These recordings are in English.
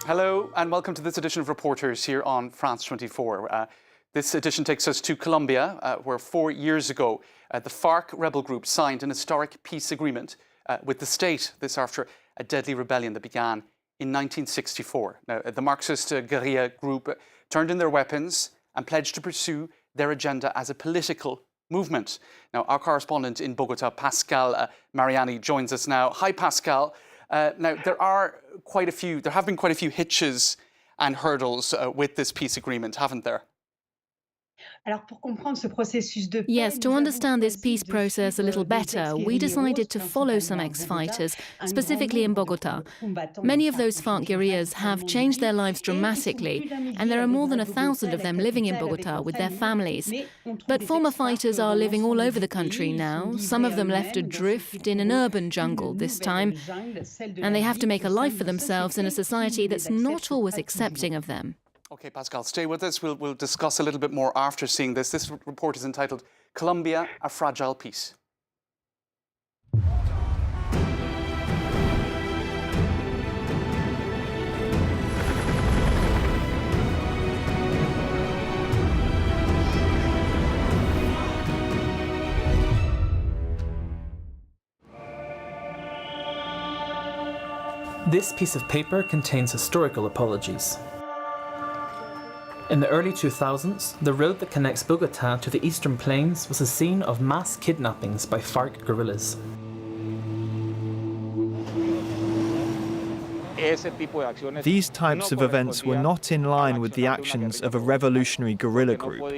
Hello and welcome to this edition of Reporters here on France 24. This edition takes us to Colombia, where 4 years ago the FARC rebel group signed an historic peace agreement with the state. This after a deadly rebellion that began in 1964. Now, the Marxist guerrilla group turned in their weapons and pledged to pursue their agenda as a political movement. Now, our correspondent in Bogota, Pascal Mariani, joins us now. Hi, Pascal. Now, there have been quite a few hitches and hurdles with this peace agreement, haven't there? Yes, to understand this peace process a little better, we decided to follow some ex-fighters, specifically in Bogota. Many of those FARC guerrillas have changed their lives dramatically, and there are more than 1,000 of them living in Bogota with their families. But former fighters are living all over the country now. Some of them left adrift in an urban jungle this time, and they have to make a life for themselves in a society that's not always accepting of them. OK, Pascal, stay with us. We'll discuss a little bit more after seeing this. This report is entitled Colombia, a Fragile Peace. This piece of paper contains historical apologies. In the early 2000s, the road that connects Bogota to the eastern plains was a scene of mass kidnappings by FARC guerrillas. These types of events were not in line with the actions of a revolutionary guerrilla group.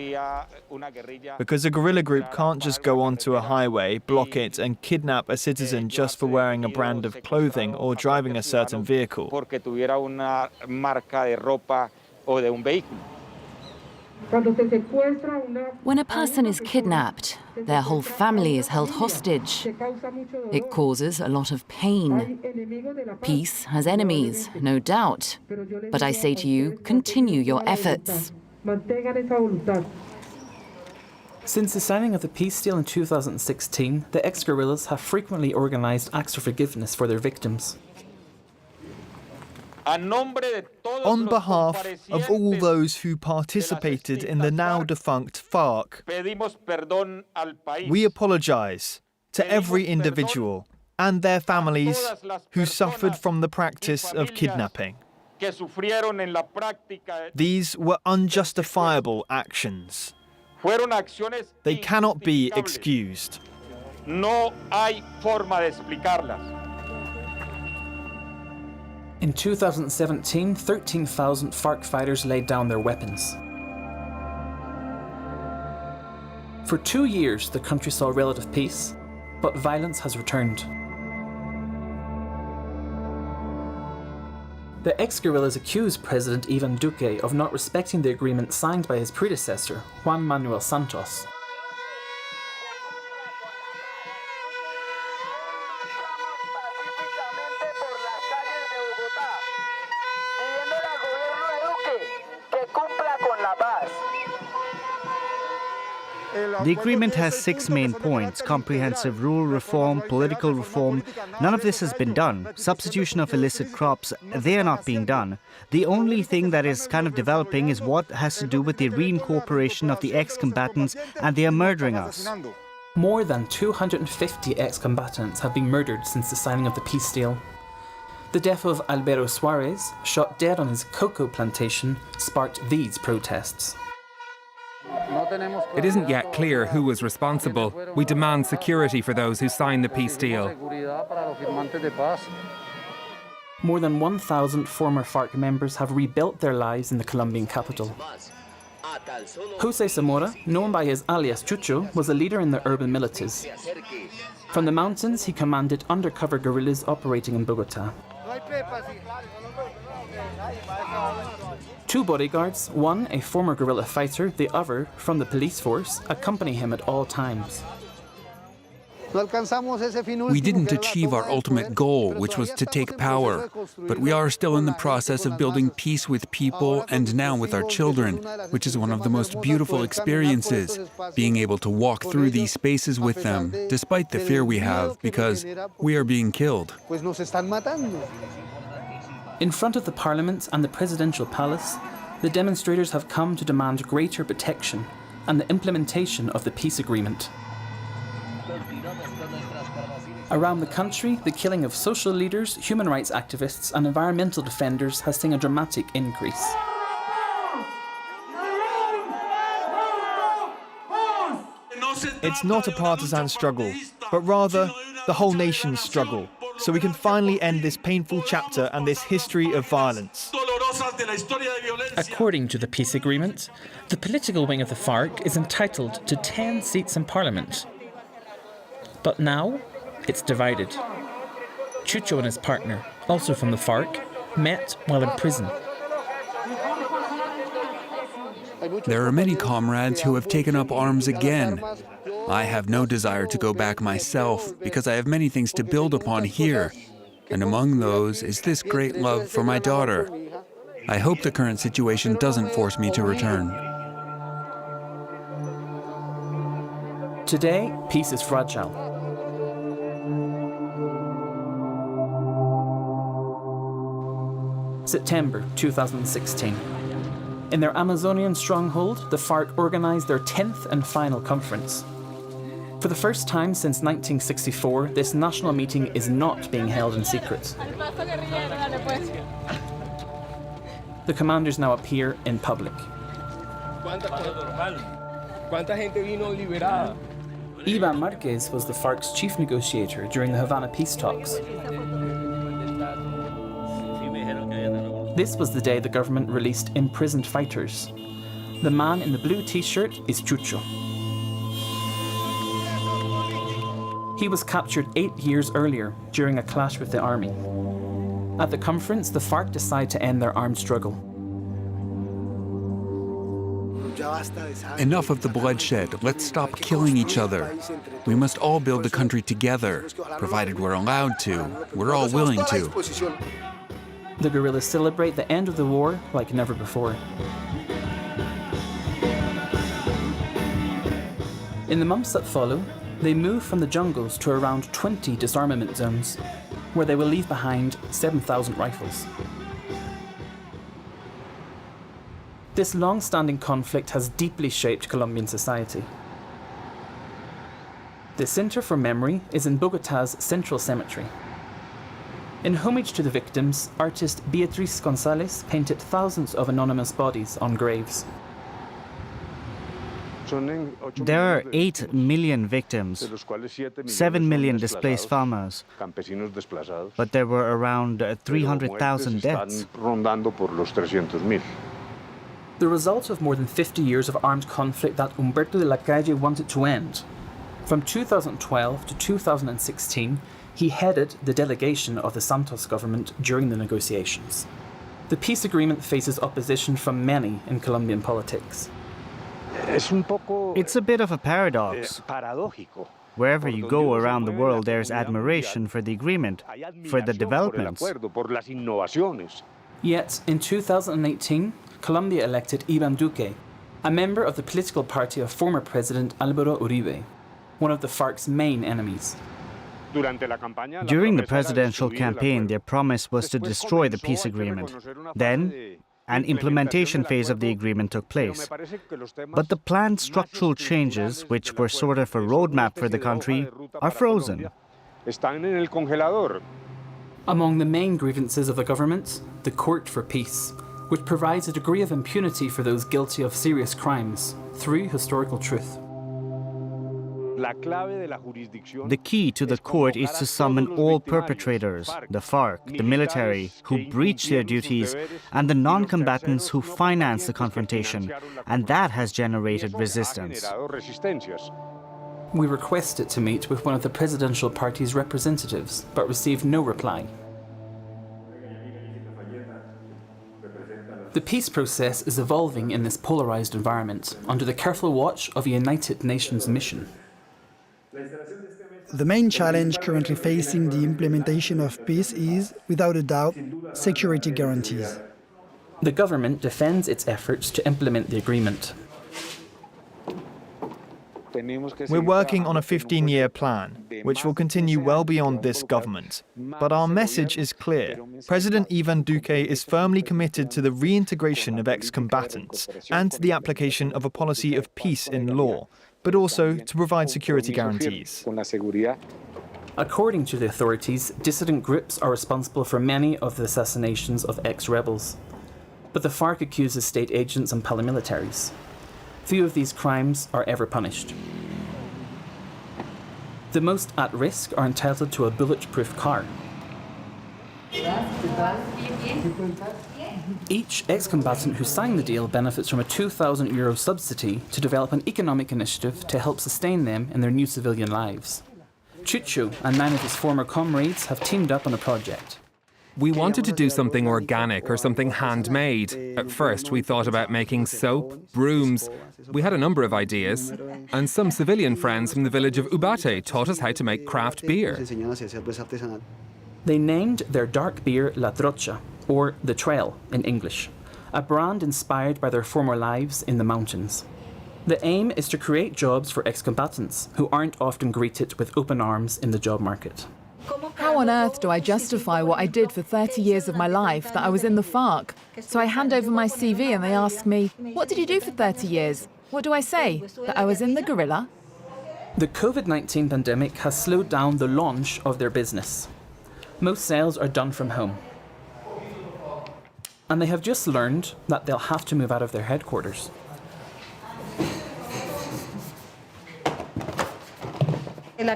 Because a guerrilla group can't just go onto a highway, block it, and kidnap a citizen just for wearing a brand of clothing or driving a certain vehicle. When a person is kidnapped, their whole family is held hostage. It causes a lot of pain. Peace has enemies, no doubt. But I say to you, continue your efforts. Since the signing of the peace deal in 2016, the ex-guerrillas have frequently organized acts of forgiveness for their victims. On behalf of all those who participated in the now-defunct FARC, we apologize to every individual and their families who suffered from the practice of kidnapping. These were unjustifiable actions. They cannot be excused. In 2017, 13,000 FARC fighters laid down their weapons. For 2 years, the country saw relative peace, but violence has returned. The ex-guerrillas accuse President Ivan Duque of not respecting the agreement signed by his predecessor, Juan Manuel Santos. The agreement has 6 main points: comprehensive rural reform, political reform. None of this has been done. Substitution of illicit crops, they are not being done. The only thing that is kind of developing is what has to do with the reincorporation of the ex-combatants, and they are murdering us. More than 250 ex-combatants have been murdered since the signing of the peace deal. The death of Alberto SUAREZ, shot dead on his cocoa plantation, sparked these protests. It isn't yet clear who was responsible. We demand security for those who signed the peace deal. More than 1,000 former FARC members have rebuilt their lives in the Colombian capital. José Zamora, known by his alias CHUCHO, was a leader in the urban militias. From the mountains, he commanded undercover guerrillas operating in Bogota. 2 bodyguards, one a former guerrilla fighter, the other from the police force, accompany him at all times. We didn't achieve our ultimate goal, which was to take power, but we are still in the process of building peace with people and now with our children, which is one of the most beautiful experiences, being able to walk through these spaces with them, despite the fear we have, because we are being killed. In front of the parliament and the presidential palace, the demonstrators have come to demand greater protection and the implementation of the peace agreement. Around the country, the killing of social leaders, human rights activists and environmental defenders has seen a dramatic increase. It's not a partisan struggle, but rather the whole nation's struggle, so we can finally end this painful chapter and this history of violence. According to the peace agreement, the political wing of the FARC is entitled to 10 seats in parliament. But now, it's divided. CHUCHO and his partner, also from the FARC, met while in prison. There are many comrades who have taken up arms again. I have no desire to go back myself because I have many things to build upon here, and among those is this great love for my daughter. I hope the current situation doesn't force me to return. Today, peace is fragile. September 2016. In their Amazonian stronghold, the FARC organized their 10th and final conference. For the first time since 1964, this national meeting is not being held in secret. The commanders now appear in public. Iván Márquez was the FARC's chief negotiator during the Havana peace talks. This was the day the government released imprisoned fighters. The man in the blue t-shirt is CHUCHO. He was captured 8 years earlier during a clash with the army. At the conference, the FARC decide to end their armed struggle. Enough of the bloodshed. Let's stop killing each other. We must all build the country together, provided we're allowed to. We're all willing to. The guerrillas celebrate the end of the war like never before. In the months that follow, they move from the jungles to around 20 disarmament zones, where they will leave behind 7,000 rifles. This long-standing conflict has deeply shaped Colombian society. The Center for Memory is in Bogotá's Central Cemetery. In homage to the victims, artist Beatriz González painted thousands of anonymous bodies on graves. There are 8 million victims, 7 million displaced farmers, but there were around 300,000 deaths. The result of more than 50 years of armed conflict that Humberto de la Calle wanted to end. From 2012 to 2016, he headed the delegation of the Santos government during the negotiations. The peace agreement faces opposition from many in Colombian politics. It's a bit of a paradox. Wherever you go around the world, there's admiration for the agreement, for the developments. Yet, in 2018, Colombia elected Iván Duque, a member of the political party of former President Álvaro Uribe, one of the FARC's main enemies. During the presidential campaign, their promise was to destroy the peace agreement. Then, an implementation phase of the agreement took place. But the planned structural changes, which were sort of a roadmap for the country, are frozen. Among the main grievances of the government, the Court for Peace, which provides a degree of impunity for those guilty of serious crimes through historical truth. The key to the court is to summon all perpetrators, the FARC, the military, who breach their duties, and the non-combatants who finance the confrontation, and that has generated resistance. We requested to meet with one of the presidential party's representatives, but received no reply. The peace process is evolving in this polarized environment, under the careful watch of a United Nations mission. The main challenge currently facing the implementation of peace is, without a doubt, security guarantees. The government defends its efforts to implement the agreement. We're working on a 15-year plan, which will continue well beyond this government. But our message is clear. President Ivan Duque is firmly committed to the reintegration of ex-combatants and to the application of a policy of peace in law, but also to provide security guarantees. According to the authorities, dissident groups are responsible for many of the assassinations of ex-rebels. But the FARC accuses state agents and paramilitaries. Few of these crimes are ever punished. The most at risk are entitled to a bulletproof car. Each ex-combatant who signed the deal benefits from a €2,000 subsidy to develop an economic initiative to help sustain them in their new civilian lives. CHUCHO and 9 of his former comrades have teamed up on a project. We wanted to do something organic or something handmade. At first, we thought about making soap, brooms. We had a number of ideas. And some civilian friends from the village of Ubate taught us how to make craft beer. They named their dark beer La Trocha, or The Trail in English, a brand inspired by their former lives in the mountains. The aim is to create jobs for ex-combatants who aren't often greeted with open arms in the job market. How on earth do I justify what I did for 30 years of my life, that I was in the FARC? So I hand over my CV and they ask me, what did you do for 30 years? What do I say? That I was in the guerrilla? The COVID-19 pandemic has slowed down the launch of their business. Most sales are done from home. And they have just learned that they'll have to move out of their headquarters. The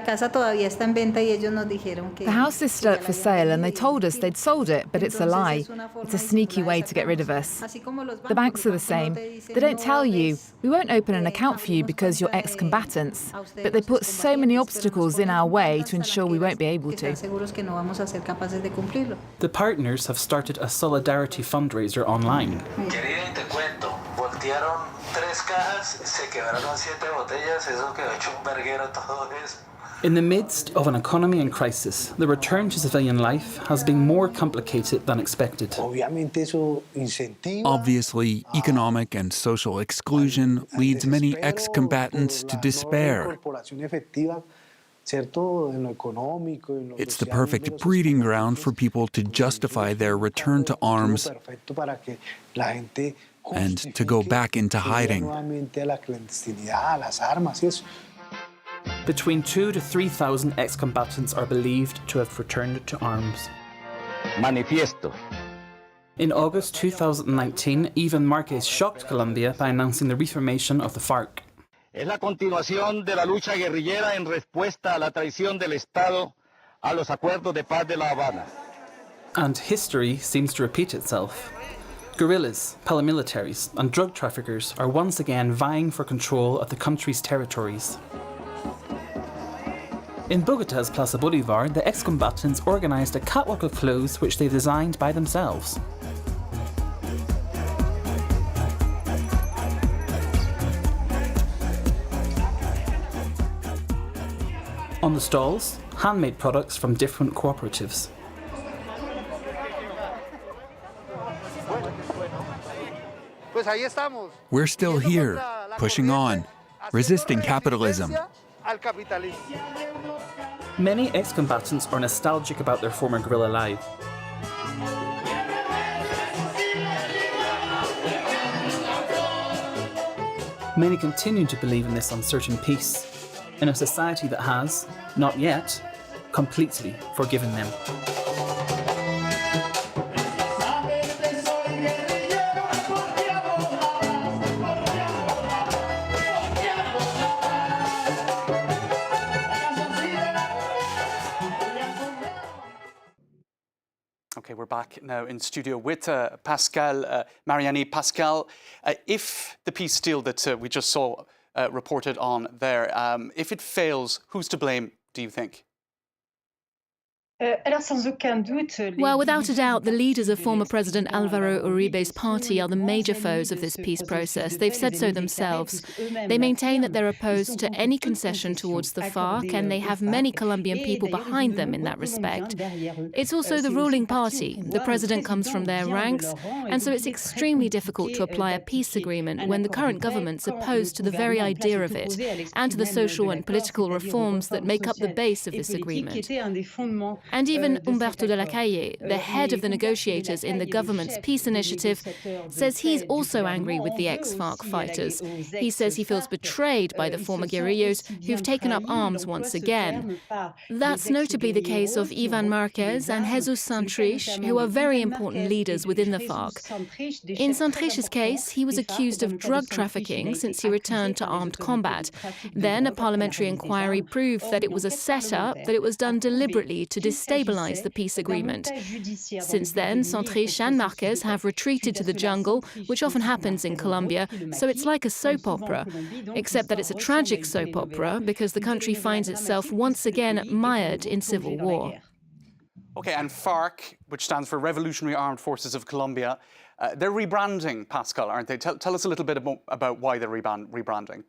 house is still up for sale and they told us they'd sold it, but it's a lie. It's a sneaky way to get rid of us. The banks are the same. They don't tell you, we won't open an account for you because you're ex-combatants, but they put so many obstacles in our way to ensure we won't be able to. The partners have started a solidarity fundraiser online. In the midst of an economy in crisis, the return to civilian life has been more complicated than expected. Obviously, economic and social exclusion leads many ex-combatants to despair. It's the perfect breeding ground for people to justify their return to arms and to go back into hiding. Between 2,000 to 3,000 ex-combatants are believed to have returned to arms. Manifiesto. In August 2019, Iván Márquez shocked Colombia by announcing the reformation of the FARC. Es la continuación de la lucha guerrillera en respuesta a la traición del Estado a los acuerdos de paz de La Habana. And history seems to repeat itself. Guerrillas, paramilitaries, and drug traffickers are once again vying for control of the country's territories. In Bogotá's Plaza Bolívar, the ex-combatants organised a catwalk of clothes which they designed by themselves. On the stalls, handmade products from different cooperatives. We're still here, pushing on, resisting capitalism. Many ex-combatants are nostalgic about their former guerrilla life. Many continue to believe in this uncertain peace, in a society that has, not yet, completely forgiven them. Okay, we're back now in studio with Pascal Mariani. Pascal, if the peace deal that we just saw reported on there, if it fails, who's to blame, do you think? Well, without a doubt, the leaders of former President Álvaro Uribe's party are the major foes of this peace process. They've said so themselves. They maintain that they're opposed to any concession towards the FARC, and they have many Colombian people behind them in that respect. It's also the ruling party. The president comes from their ranks, and so it's extremely difficult to apply a peace agreement when the current government's opposed to the very idea of it, and to the social and political reforms that make up the base of this agreement. And even Humberto de la Calle, the head of the negotiators in the government's peace initiative, says he's also angry with the ex-FARC fighters. He says he feels betrayed by the former guerrillas who've taken up arms once again. That's notably the case of Iván Márquez and Jesus Santrich, who are very important leaders within the FARC. In Santrich's case, he was accused of drug trafficking since he returned to armed combat. Then a parliamentary inquiry proved that it was a setup, that it was done deliberately to destabilize the peace agreement. Since then, Santrich and Márquez have retreated to the jungle, which often happens in Colombia, so it's like a soap opera, except that it's a tragic soap opera because the country finds itself once again mired in civil war. Okay, and FARC, which stands for Revolutionary Armed Forces of Colombia, they're rebranding, Pascal, aren't they? Tell us a little bit about why they're rebranding.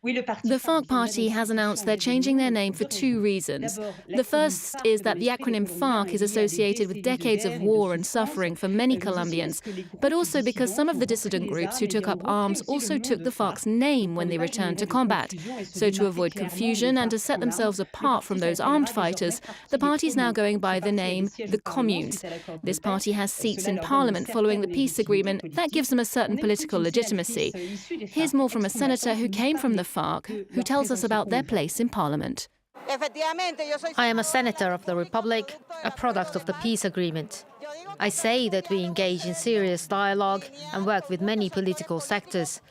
The FARC party has announced they're changing their name for two reasons. The first is that the acronym FARC is associated with decades of war and suffering for many Colombians, but also because some of the dissident groups who took up arms also took the FARC's name when they returned to combat. So to avoid confusion and to set themselves apart from those armed fighters, the party is now going by the name the Communes. This party has seats in parliament following the peace agreement. That gives them a certain political legitimacy. Here's more from a senator who came from the FARC, who tells us about their place in Parliament. I am a senator of the Republic, a product of the peace agreement. I say that we engage in serious dialogue and work with many political sectors.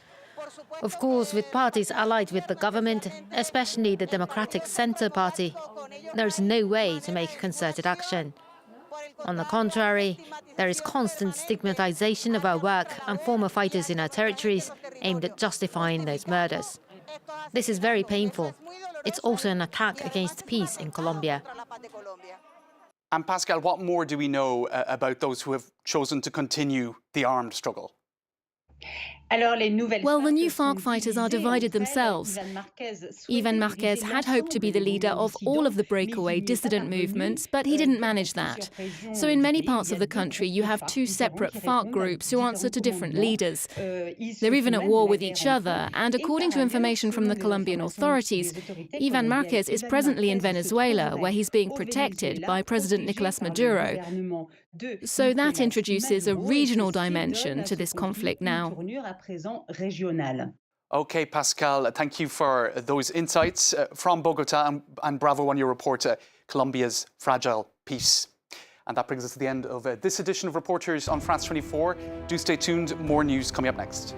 Of course, with parties allied with the government, especially the Democratic Center Party, there is no way to make concerted action. On the contrary, there is constant stigmatization of our work and former fighters in our territories aimed at justifying those murders. This is very painful. It's also an attack against peace in Colombia. And Pascal, what more do we know about those who have chosen to continue the armed struggle? Well, the new FARC fighters are divided themselves. Iván Márquez had hoped to be the leader of all of the breakaway dissident movements, but he didn't manage that. So in many parts of the country, you have two separate FARC groups who answer to different leaders. They're even at war with each other, and according to information from the Colombian authorities, Iván Márquez is presently in Venezuela, where he's being protected by President Nicolás Maduro. So that introduces a regional dimension to this conflict now. Okay, Pascal, thank you for those insights from Bogota, and bravo on your report, Colombia's Fragile Peace. And that brings us to the end of this edition of Reporters on France 24. Do stay tuned, more news coming up next.